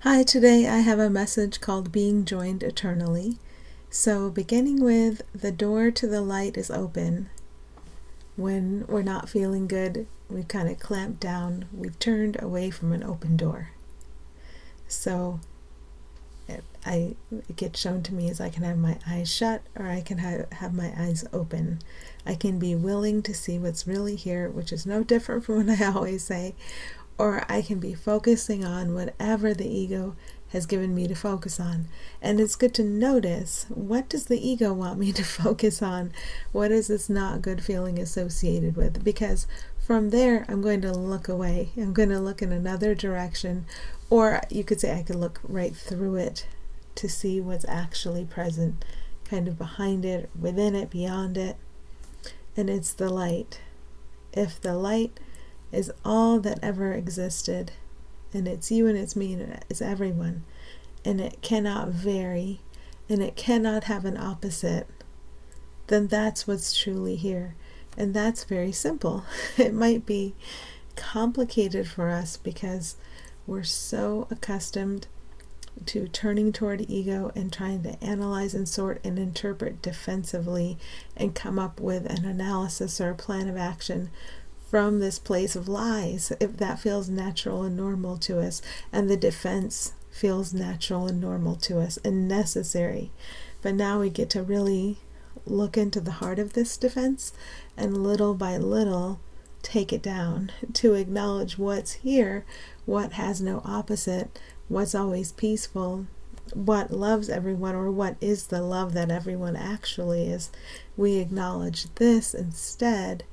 Hi, today I have a message called Being Joined Eternally. So, beginning with the door to the light is open. When we're not feeling good, we've kind of clamped down, we've turned away from an open door. So, it gets shown to me as I can have my eyes shut or I can have my eyes open. I can be willing to see what's really here, which is no different from what I always say, or I can be focusing on whatever the ego has given me to focus on. And it's good to notice, what does the ego want me to focus on? What is this not good feeling associated with? Because from there, I'm going to look away. I'm going to look in another direction. Or you could say I could look right through it to see what's actually present, kind of behind it, within it, beyond it. And it's the light. If the light is all that ever existed, and it's you and it's me and it's everyone, and it cannot vary, and it cannot have an opposite, then that's what's truly here. And that's very simple. It might be complicated for us because we're so accustomed to turning toward ego and trying to analyze and sort and interpret defensively and come up with an analysis or a plan of action from this place of lies, if that feels natural and normal to us, and the defense feels natural and normal to us and necessary. But now we get to really look into the heart of this defense and little by little take it down to acknowledge what's here, what has no opposite, what's always peaceful, what loves everyone, or what is the love that everyone actually is. We acknowledge this instead,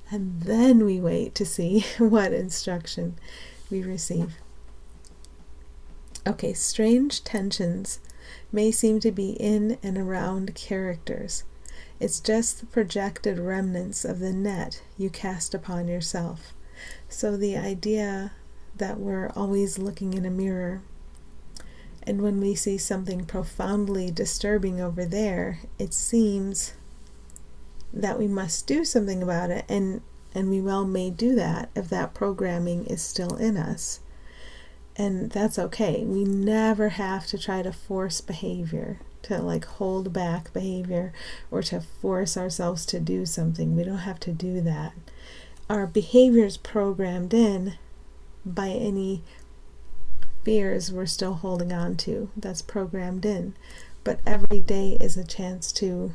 and then we wait to see what instruction we receive. Okay, strange tensions may seem to be in and around characters. It's just the projected remnants of the net you cast upon yourself. So the idea that we're always looking in a mirror, and when we see something profoundly disturbing over there, it seems that we must do something about it, and we well may do that if that programming is still in us. And that's okay. We never have to try to force behavior, to hold back behavior, or to force ourselves to do something. We don't have to do that. Our behavior is programmed in by any fears we're still holding on to. That's programmed in. But every day is a chance to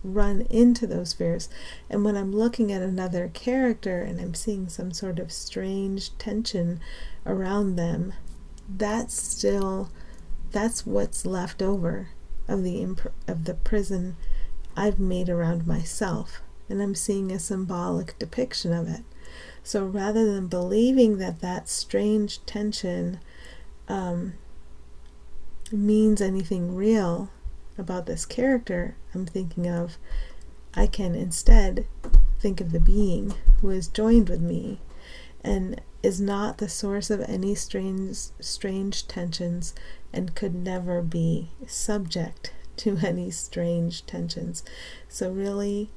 run into those fears. And when I'm looking at another character and I'm seeing some sort of strange tension around them, that's what's left over of the prison I've made around myself, and I'm seeing a symbolic depiction of it. So rather than believing that strange tension means anything real about this character, I'm thinking of, I can instead think of the being who is joined with me and is not the source of any strange tensions and could never be subject to any strange tensions. So really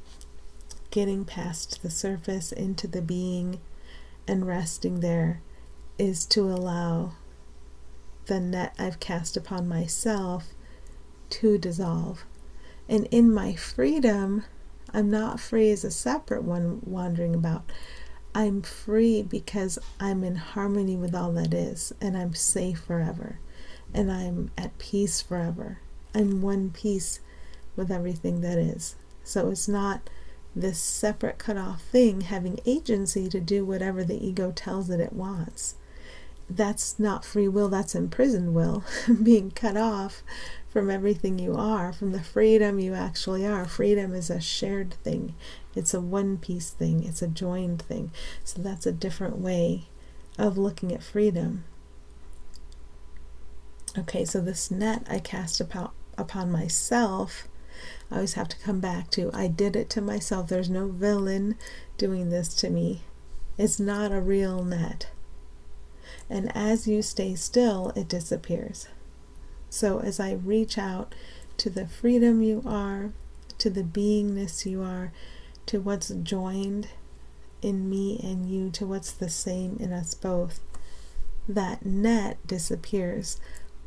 getting past the surface into the being and resting there is to allow the net I've cast upon myself to dissolve. And in my freedom, I'm not free as a separate one wandering about. I'm free because I'm in harmony with all that is, and I'm safe forever, and I'm at peace forever. I'm one piece with everything that is. So it's not this separate cut off thing having agency to do whatever the ego tells it wants. That's not free will, that's imprisoned will, being cut off from everything you are, from the freedom you actually are. Freedom is a shared thing. It's a one-piece thing. It's a joined thing. So that's a different way of looking at freedom. Okay, so this net I cast upon myself, I always have to come back to, I did it to myself. There's no villain doing this to me. It's not a real net. And as you stay still, it disappears. So as I reach out to the freedom you are, to the beingness you are, to what's joined in me and you, to what's the same in us both, that net disappears.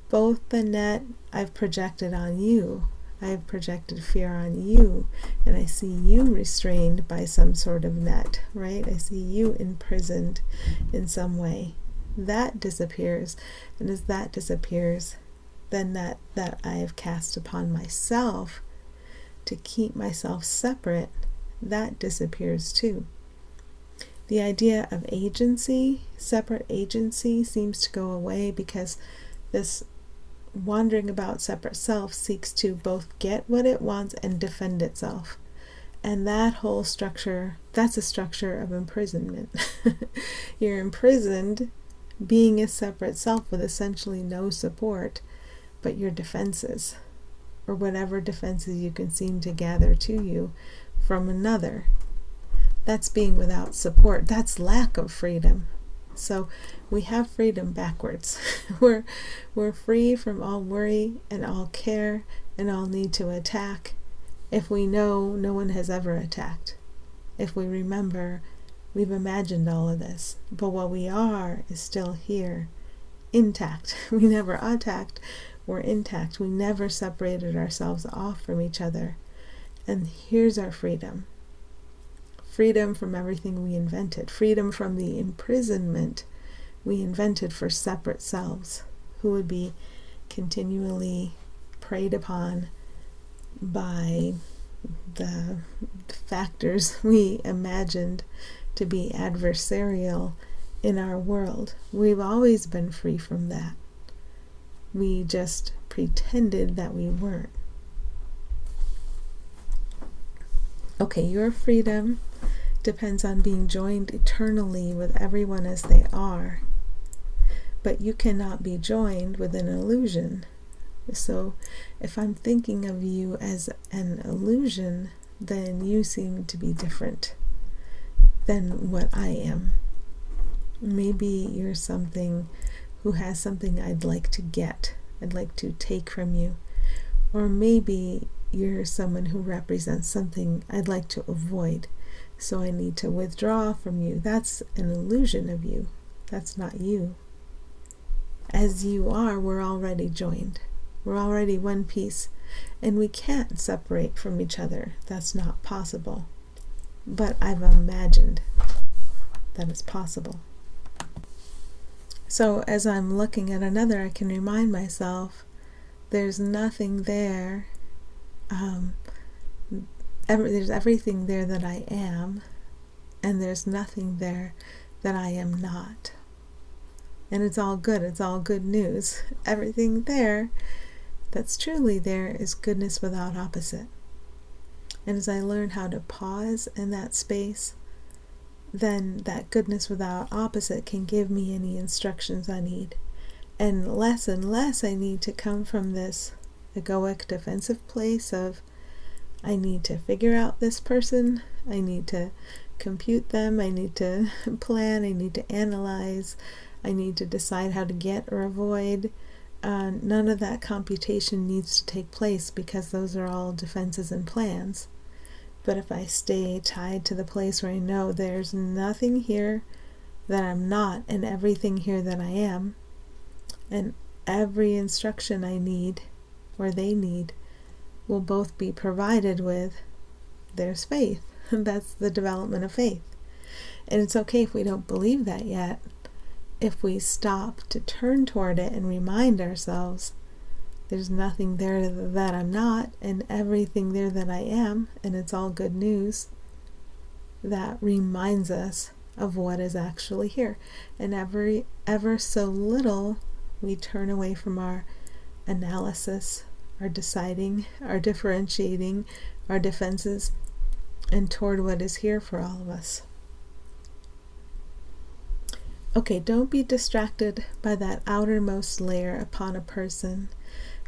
Both the net I've projected on you, I've projected fear on you, and I see you restrained by some sort of net, right? I see you imprisoned in some way. That disappears, and as that disappears, then that I have cast upon myself to keep myself separate, that disappears too. The idea of agency, separate agency, seems to go away because this wandering about separate self seeks to both get what it wants and defend itself. And that whole structure, that's a structure of imprisonment. You're imprisoned being a separate self with essentially no support but your defenses, or whatever defenses you can seem to gather to you from another. That's being without support. That's lack of freedom. So we have freedom backwards. We're free from all worry and all care and all need to attack if we know no one has ever attacked. If we remember, we've imagined all of this. But what we are is still here, intact. We never attacked. We're intact. We never separated ourselves off from each other. And here's our freedom. Freedom from everything we invented. Freedom from the imprisonment we invented for separate selves who would be continually preyed upon by the factors we imagined to be adversarial in our world. We've always been free from that. We just pretended that we weren't. Okay, your freedom depends on being joined eternally with everyone as they are. But you cannot be joined with an illusion. So if I'm thinking of you as an illusion, then you seem to be different than what I am. Maybe you're something who has something I'd like to get, I'd like to take from you. Or maybe you're someone who represents something I'd like to avoid, so I need to withdraw from you. That's an illusion of you. That's not you. As you are, we're already joined. We're already one piece, and we can't separate from each other. That's not possible. But I've imagined that it's possible. So as I'm looking at another, I can remind myself there's nothing there. There's everything there that I am, and there's nothing there that I am not. And it's all good. It's all good news. Everything there that's truly there is goodness without opposite. And as I learn how to pause in that space, then that goodness without opposite can give me any instructions I need. And less I need to come from this egoic defensive place of I need to figure out this person, I need to compute them, I need to plan, I need to analyze, I need to decide how to get or avoid. None of that computation needs to take place because those are all defenses and plans. But if I stay tied to the place where I know there's nothing here that I'm not and everything here that I am, and every instruction I need or they need will both be provided with, there's faith. That's the development of faith. And it's okay if we don't believe that yet. If we stop to turn toward it and remind ourselves there's nothing there that I'm not and everything there that I am, and it's all good news, that reminds us of what is actually here. And ever so little we turn away from our analysis, our deciding, our differentiating, our defenses, and toward what is here for all of us. Okay, don't be distracted by that outermost layer upon a person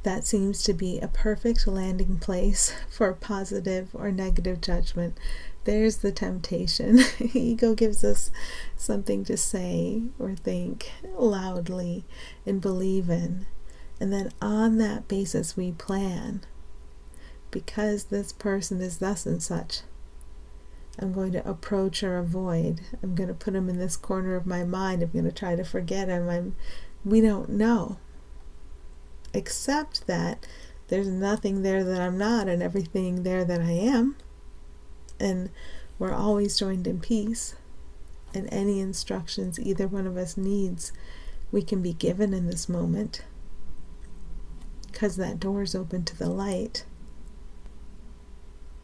that seems to be a perfect landing place for positive or negative judgment. There's the temptation. Ego gives us something to say or think loudly and believe in. And then on that basis we plan. Because this person is thus and such, I'm going to approach or avoid. I'm going to put him in this corner of my mind. I'm going to try to forget him. We don't know. Except that there's nothing there that I'm not and everything there that I am. And we're always joined in peace. And any instructions either one of us needs, we can be given in this moment. Because that door is open to the light.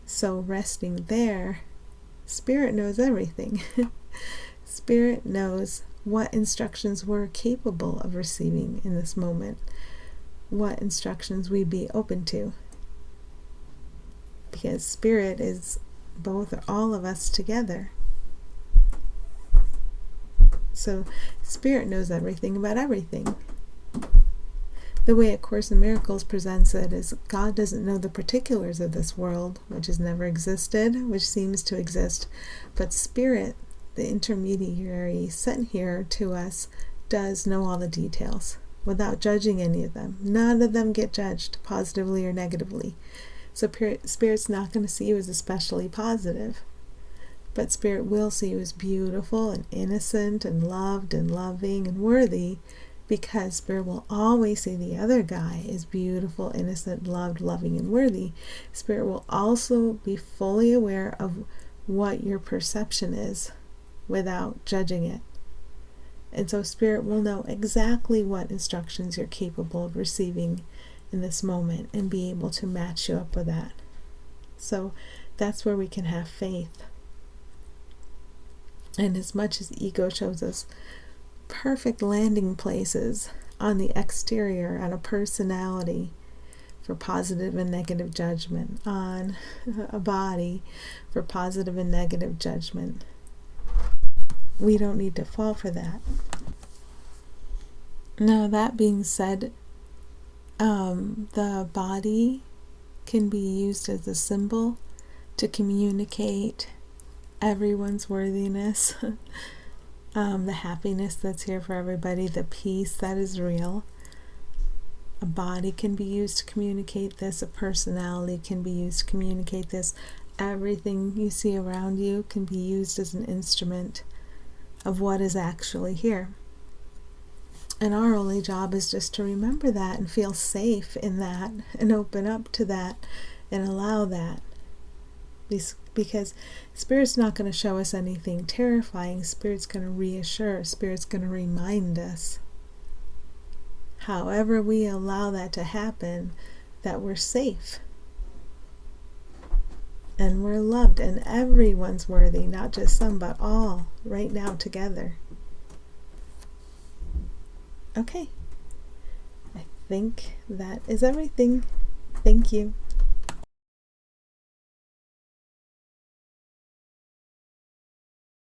So resting there, Spirit knows everything. Spirit knows what instructions we're capable of receiving in this moment. What instructions we'd be open to. Because Spirit is both or all of us together. So Spirit knows everything about everything. The way A Course in Miracles presents it is God doesn't know the particulars of this world, which has never existed, which seems to exist, but Spirit, the intermediary sent here to us, does know all the details without judging any of them. None of them get judged positively or negatively. So Spirit's not going to see you as especially positive, but Spirit will see you as beautiful and innocent and loved and loving and worthy, because Spirit will always see the other guy as beautiful, innocent, loved, loving, and worthy. Spirit will also be fully aware of what your perception is without judging it. And so Spirit will know exactly what instructions you're capable of receiving in this moment and be able to match you up with that. So that's where we can have faith. And as much as ego shows us perfect landing places on the exterior, on a personality for positive and negative judgment, on a body for positive and negative judgment, we don't need to fall for that. Now, that being said, the body can be used as a symbol to communicate everyone's worthiness. The happiness that's here for everybody, the peace that is real. A body can be used to communicate this. A personality can be used to communicate this. Everything you see around you can be used as an instrument of what is actually here. And our only job is just to remember that and feel safe in that and open up to that and allow that. Because Spirit's not going to show us anything terrifying. Spirit's going to reassure. Spirit's going to remind us. However we allow that to happen, that we're safe. And we're loved. And everyone's worthy. Not just some, but all. Right now together. Okay. I think that is everything. Thank you.